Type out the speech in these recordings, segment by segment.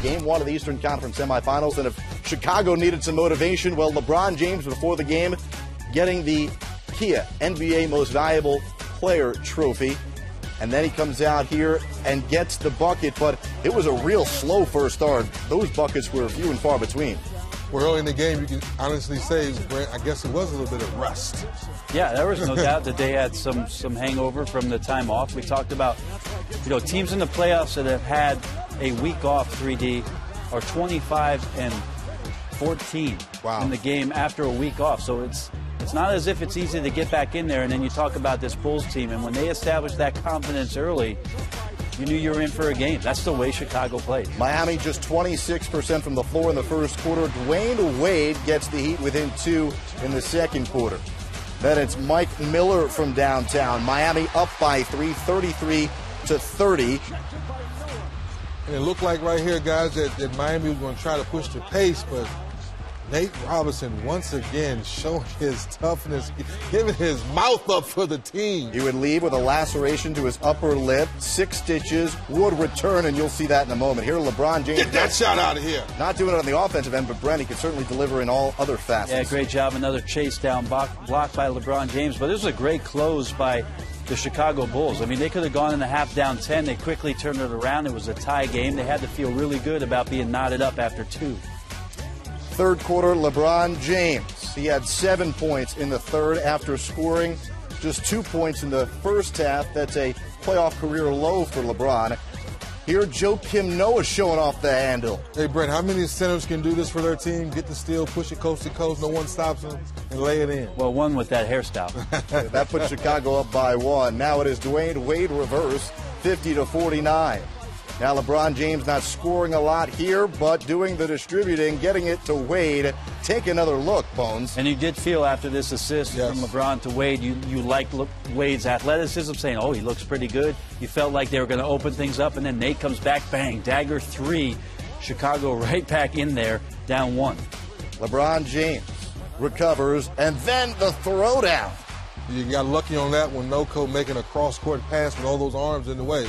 Game 1 of the Eastern Conference semifinals. And if Chicago needed some motivation, well, LeBron James, before the game, getting the Kia NBA Most Valuable Player trophy. And then he comes out here and gets the bucket, but it was a real slow first start. Those buckets were few and far between. Well, early in the game, you can honestly say, Brent, I guess it was a little bit of rust. Yeah, there was no doubt that they had some hangover from the time off. We talked about, teams in the playoffs that have had a week off, 3D, are 25 and 14 in the game after a week off. So it's not as if it's easy to get back in there. And then you talk about this Bulls team, and when they established that confidence early, you knew you were in for a game. That's the way Chicago played. Miami just 26% from the floor in the first quarter. Dwayne Wade gets the Heat within 2 in the second quarter. Then it's Mike Miller from downtown. Miami up by 3, 33-30. And it looked like right here, guys, that Miami was going to try to push the pace, but Nate Robinson once again showing his toughness, giving his mouth up for the team. He would leave with a laceration to his upper lip, 6 stitches, would return, and you'll see that in a moment. Here, LeBron James. Get that shot out of here. Not doing it on the offensive end, but Brent, he can certainly deliver in all other facets. Yeah, great job. Another chase down block by LeBron James, but this was a great close by the Chicago Bulls. I mean, they could have gone in the half down 10. They quickly turned it around. It was a tie game. They had to feel really good about being knotted up after 2. Third quarter, LeBron James. He had 7 points in the third after scoring just 2 points in the first half. That's a playoff career low for LeBron. Here, Joakim Noah showing off the handle. Hey, Brent, how many centers can do this for their team? Get the steal, push it coast to coast, no one stops them, and lay it in. Well, one with that hairstyle. That puts Chicago up by 1. Now it is Dwayne Wade reverse, 50-49. Now LeBron James not scoring a lot here, but doing the distributing, getting it to Wade. Take another look, Bones. And you did feel after this assist from LeBron to Wade, you liked Wade's athleticism, saying, oh, he looks pretty good. You felt like they were going to open things up, and then Nate comes back, bang, dagger 3. Chicago right back in there, down 1. LeBron James recovers, and then the throwdown. You got lucky on that one. Noko making a cross-court pass with all those arms in the way.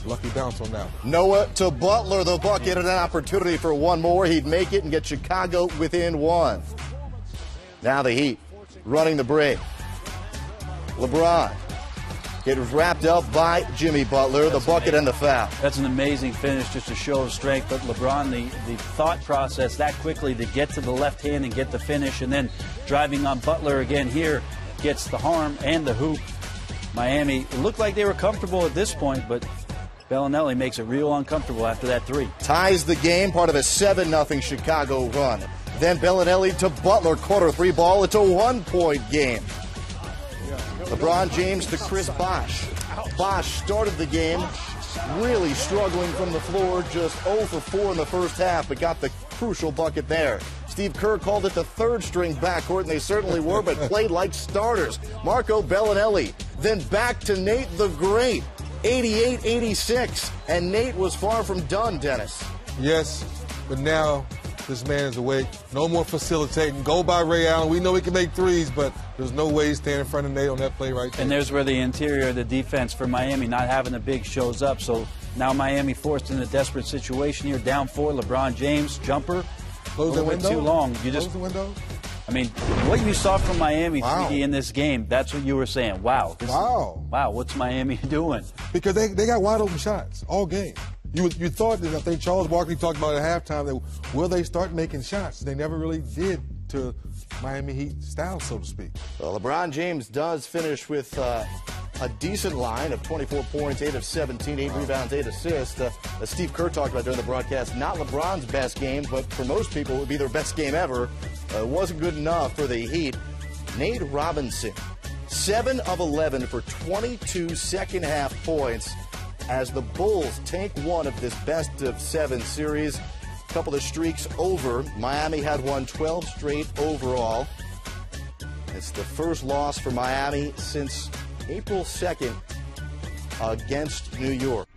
Lucky bounce on that one. Noah to Butler, the bucket, and an opportunity for one more. He'd make it and get Chicago within 1. Now the Heat running the break. LeBron gets wrapped up by Jimmy Butler, the bucket and the foul. That's an amazing finish, just a show of strength. But LeBron, the thought process that quickly to get to the left hand and get the finish, and then driving on Butler again here, gets the harm and the hoop. Miami, it looked like they were comfortable at this point, but Bellinelli makes it real uncomfortable after that 3. Ties the game, part of a 7-0 Chicago run. Then Bellinelli to Butler, quarter 3 ball. It's a 1-point game. LeBron James to Chris Bosh. Bosh started the game really struggling from the floor, just 0 for 4 in the first half, but got the crucial bucket there. Steve Kerr called it the third-string backcourt, and they certainly were, but played like starters. Marco Bellinelli, then back to Nate the Great. 88-86, and Nate was far from done, Dennis. Yes, but now this man is awake. No more facilitating. Go by Ray Allen. We know he can make threes, but there's no way he's standing in front of Nate on that play right there. And there's where the interior of the defense for Miami not having a big shows up. So now Miami forced in a desperate situation here, down 4. LeBron James, jumper. Close the window. Too long. You just close the window. I mean, what you saw from Miami 3D in this game, that's what you were saying. Wow. Wow, what's Miami doing? Because they got wide open shots all game. You thought that, I think Charles Barkley talked about at halftime, that will they start making shots? They never really did to Miami Heat style, so to speak. Well, LeBron James does finish with a decent line of 24 points, 8 of 17, 8 rebounds, 8 assists. As Steve Kerr talked about during the broadcast, not LeBron's best game, but for most people it would be their best game ever. Wasn't good enough for the Heat. Nate Robinson, 7 of 11 for 22 second-half points as the Bulls take one of this best-of-7 series. A couple of streaks over. Miami had won 12 straight overall. It's the first loss for Miami since April 2nd against New York.